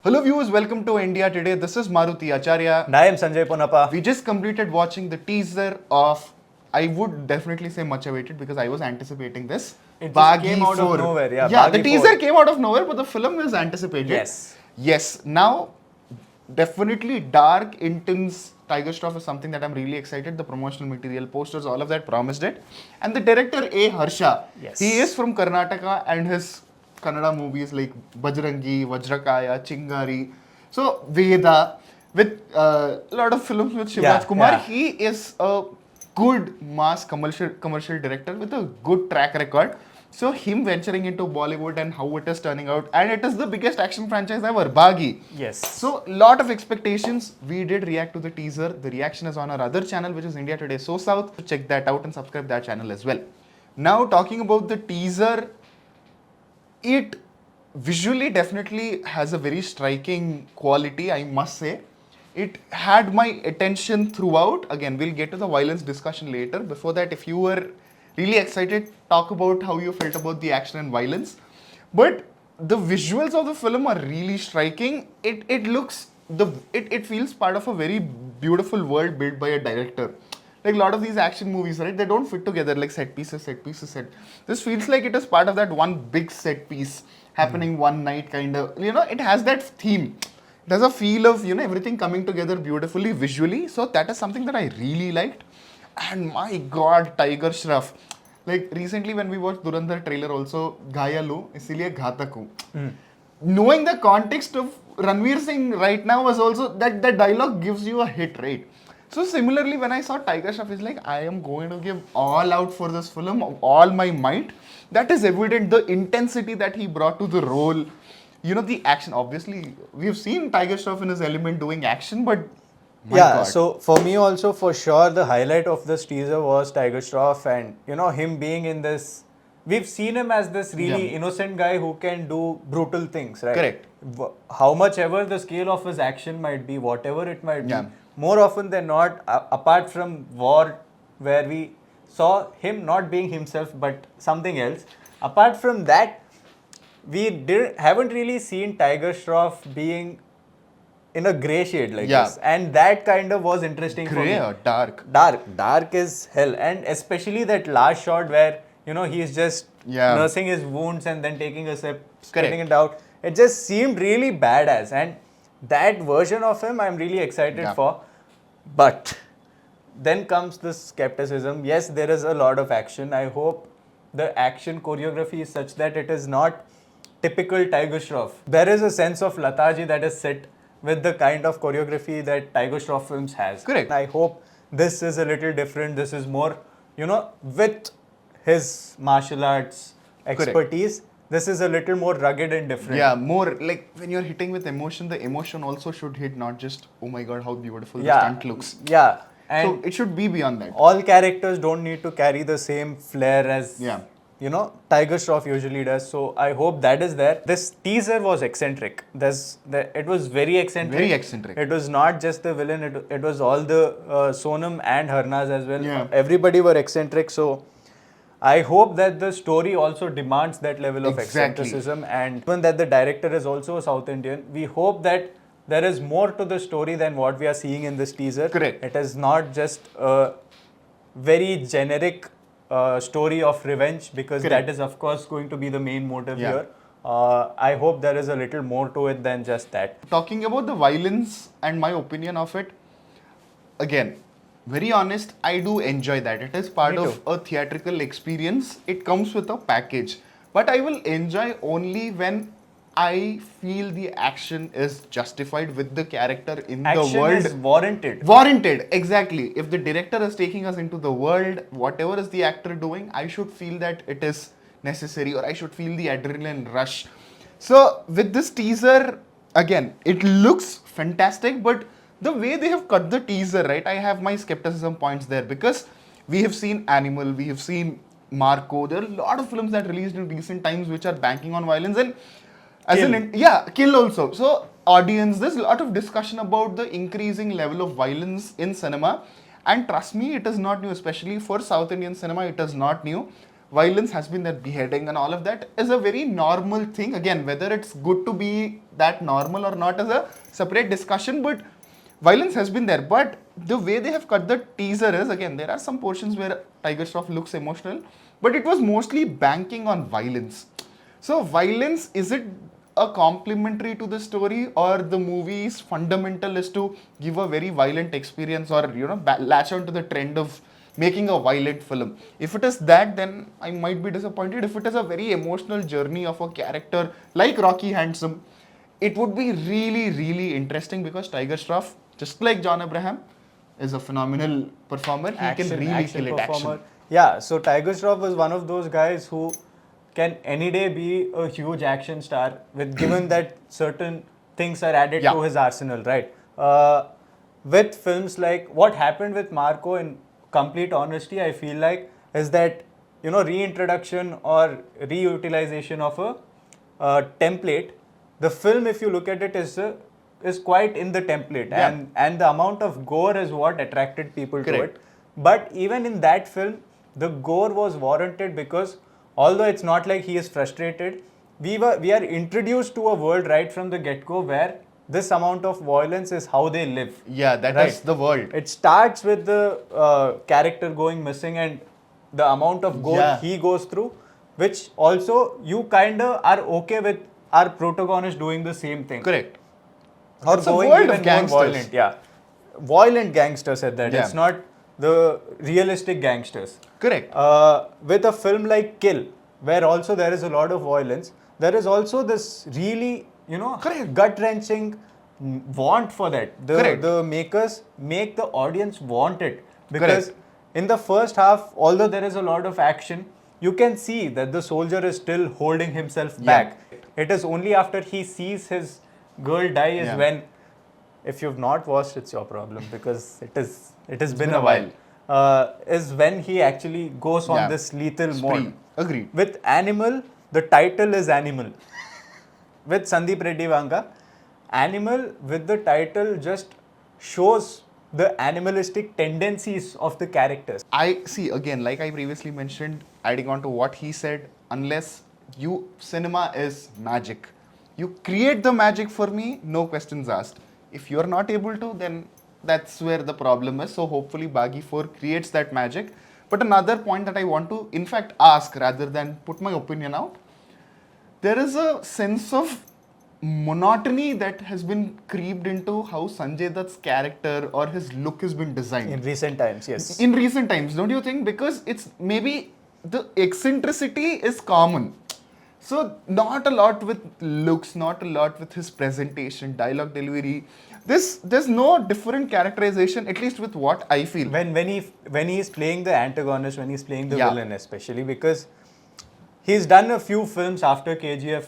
Hello viewers, welcome to India Today. This is Maruti Acharya. And I am Sanjay Ponappa. We just completed watching the teaser of, I would definitely say much awaited because I was anticipating this. It just came out of 4. nowhere, yeah, Yeah, the Baaghi teaser 4. came out of nowhere, but the film was anticipated. Yes. Yes. Now, definitely dark, intense Tiger Shroff is something that I'm really excited. The promotional material, posters, all of that promised it. And the director Harsha, Yes. he is from Karnataka and his Kannada movies like Bajrangi, Vajrakaya, Chingari, so Veda, with a lot of films with Shivraj Kumar. yeah. He is a good mass commercial director with a good track record. So him venturing into Bollywood and how it is turning out, and it is the biggest action franchise ever, Baaghi. Yes. So lot of expectations. We did react to the teaser. The reaction is on our other channel, which is India Today So South. So check that out and subscribe that channel as well. Now talking about the teaser, it visually definitely has a very striking quality, I must say. It had my attention throughout. Again, we'll get to the violence discussion later. Before that, if you were really excited, talk about how you felt about the action and violence. But the visuals of the film are really striking. It feels part of a very beautiful world built by a director. Like a lot of these action movies, right? They don't fit together like set pieces. This feels like it is part of that one big set piece happening one night kind of. It has that theme. It has a feel of, everything coming together beautifully visually. So that is something that I really liked. And my God, Tiger Shroff. Like recently when we watched Durandar trailer also, Ghayalu, isliye Ghataku. Knowing the context of Ranveer Singh right now was also, that dialogue gives you a hit, right? So similarly, when I saw Tiger Shroff, it's like, I am going to give all out for this film, all my might. That is evident, the intensity that he brought to the role. The action. Obviously, we've seen Tiger Shroff in his element doing action, but my God. So for me also, for sure, the highlight of this teaser was Tiger Shroff and, him being in this. We've seen him as this really innocent guy who can do brutal things, right? Correct. How much ever the scale of his action might be, whatever it might be, Yeah. more often than not, apart from War, where we saw him not being himself but something else, apart from that, we haven't really seen Tiger Shroff being in a grey shade like this, and that kind of was interesting for me. Grey or dark? Dark is hell, and especially that last shot where he's just nursing his wounds and then taking a sip, spitting it out. It just seemed really badass, and that version of him I'm really excited for. But then comes the skepticism. Yes, there is a lot of action. I hope the action choreography is such that it is not typical Tiger Shroff. There is a sense of Lataji that is set with the kind of choreography that Tiger Shroff films has. Correct. I hope this is a little different. This is more, with his martial arts expertise, this is a little more rugged and different. Yeah, more like when you're hitting with emotion, the emotion also should hit, not just, oh my God, how beautiful the stunt looks. Yeah. And so it should be beyond that. all characters don't need to carry the same flair as Tiger Shroff usually does. So I hope that is there. This teaser was eccentric. It was very eccentric. Very eccentric. It was not just the villain. It was all the Sonam and Harnaaz as well. Yeah. Everybody were eccentric. So I hope that the story also demands that level of eccentricism, and given that the director is also a South Indian, we hope that there is more to the story than what we are seeing in this teaser. Correct. It is not just a very generic story of revenge, because that is of course going to be the main motive here. I hope there is a little more to it than just that. Talking about the violence and my opinion of it, again, very honest, I do enjoy that. It is part of a theatrical experience. It comes with a package. But I will enjoy only when I feel the action is justified with the character in the world. Action is warranted. Warranted, exactly. If the director is taking us into the world, whatever is the actor doing, I should feel that it is necessary, or I should feel the adrenaline rush. So with this teaser, again, it looks fantastic, but the way they have cut the teaser, right, I have my skepticism points there, because we have seen Animal, we have seen Marco. There are a lot of films that released in recent times which are banking on violence, and Kill also. So audience, there's a lot of discussion about the increasing level of violence in cinema, and trust me, it is not new, especially for South Indian cinema, it is not new. violence has been there, beheading and all of that is a very normal thing. Again, whether it's good to be that normal or not is a separate discussion, but violence has been there. But the way they have cut the teaser is, again, there are some portions where Tiger Shroff looks emotional, but it was mostly banking on violence. So violence, is it a complementary to the story, or the movie's fundamental is to give a very violent experience, or latch on to the trend of making a violent film? If it is that, then I might be disappointed. If it is a very emotional journey of a character like Rocky Handsome, it would be really, really interesting, because Tiger Shroff, just like John Abraham, is a phenomenal performer. He can really kill it. Action. Yeah, so Tiger Shroff was one of those guys who can any day be a huge action star, with given that certain things are added to his arsenal, right? With films like what happened with Marco, in complete honesty, I feel like, is that reintroduction or reutilization of a template. The film, if you look at it, is quite in the template, and the amount of gore is what attracted people to it. But even in that film, the gore was warranted, because although it's not like he is frustrated, we are introduced to a world right from the get-go where this amount of violence is how they live. Yeah, that is the world. It starts with the character going missing and the amount of gore he goes through, which also you kind of are okay with our protagonist doing the same thing. Correct. Or it's going a world even of gangsters. more violent. Yeah. Violent gangsters at that. It's not the realistic gangsters. Correct. With a film like Kill, where also there is a lot of violence, there is also this really, gut-wrenching want for that. The makers make the audience want it. Because in the first half, although there is a lot of action, you can see that the soldier is still holding himself back. It is only after he sees his girl die is when, if you've not watched, it's your problem, because it has been a while. Is when he actually goes on this lethal mode. Agreed. With Animal, the title is Animal. With Sandeep Reddy Vanga, Animal with the title just shows the animalistic tendencies of the characters. I see, again, like I previously mentioned, adding on to what he said, unless cinema is magic. You create the magic for me, no questions asked. If you're not able to, then that's where the problem is. So hopefully Baaghi 4 creates that magic. But another point that I want to, in fact, ask rather than put my opinion out, there is a sense of monotony that has been creeped into how Sanjay Dutt's character or his look has been designed. In recent times, yes. In recent times, don't you think? Because it's maybe the eccentricity is common. So not a lot with looks, not a lot with his presentation, dialogue delivery. There's no different characterization, at least with what I feel. When he's playing the antagonist, when he's playing the villain, especially, because he's done a few films after KGF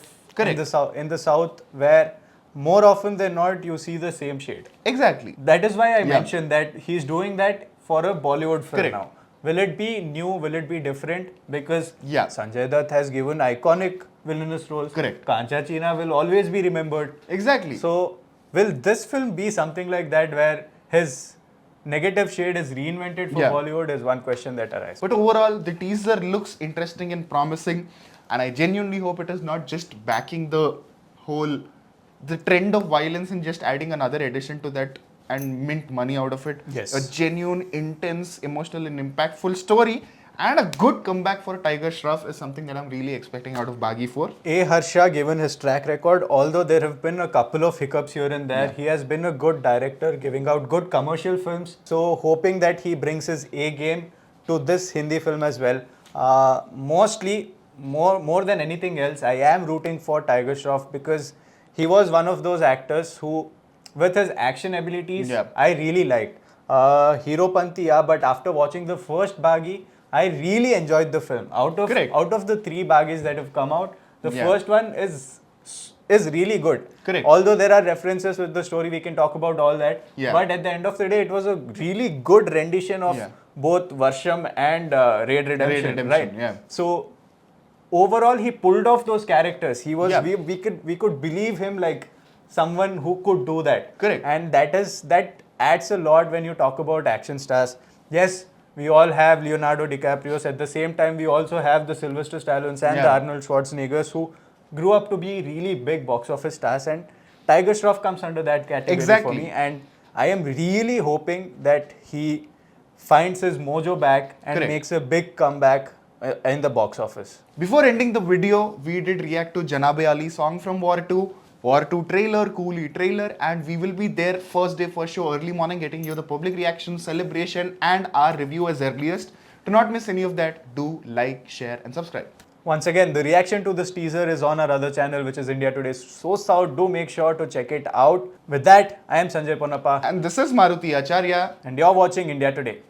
in the South where more often than not you see the same shade. Exactly. That is why I mentioned that he's doing that for a Bollywood film now. Will it be new? Will it be different? Because Sanjay Dutt has given iconic villainous roles. Correct. Kancha Cheena will always be remembered. Exactly. So, will this film be something like that where his negative shade is reinvented for Bollywood is one question that arises. But overall, the teaser looks interesting and promising, and I genuinely hope it is not just backing the trend of violence and just adding another addition to that and mint money out of it. Yes. A genuine, intense, emotional and impactful story and a good comeback for Tiger Shroff is something that I'm really expecting out of Baaghi 4. Harsha, given his track record, although there have been a couple of hiccups here and there, he has been a good director, giving out good commercial films. So hoping that he brings his A game to this Hindi film as well. Mostly, more than anything else, I am rooting for Tiger Shroff because he was one of those actors who, with his action abilities, I really liked. Hero Panti, but after watching the first Baaghi, I really enjoyed the film. Out of the 3 Baaghis that have come out, the first one is really good. Correct. Although there are references with the story, we can talk about all that. But at the end of the day, it was a really good rendition of both Varsham and Raid Redemption, right? Yeah. So overall, he pulled off those characters. He was we could believe him like someone who could do that. Correct. And that adds a lot when you talk about action stars. Yes, we all have Leonardo DiCaprio's. At the same time, we also have the Sylvester Stallones and the Arnold Schwarzeneggers who grew up to be really big box office stars, and Tiger Shroff comes under that category for me. And I am really hoping that he finds his mojo back and makes a big comeback in the box office. Before ending the video, we did react to Janabe Ali song from War 2, War 2 trailer, Coolie trailer, and we will be there first day, first show, early morning, getting you the public reaction, celebration, and our review as earliest. To not miss any of that, do like, share, and subscribe. Once again, the reaction to this teaser is on our other channel, which is India Today So South. Do make sure to check it out. With that, I am Sanjay Ponappa. And this is Maruti Acharya. And you're watching India Today.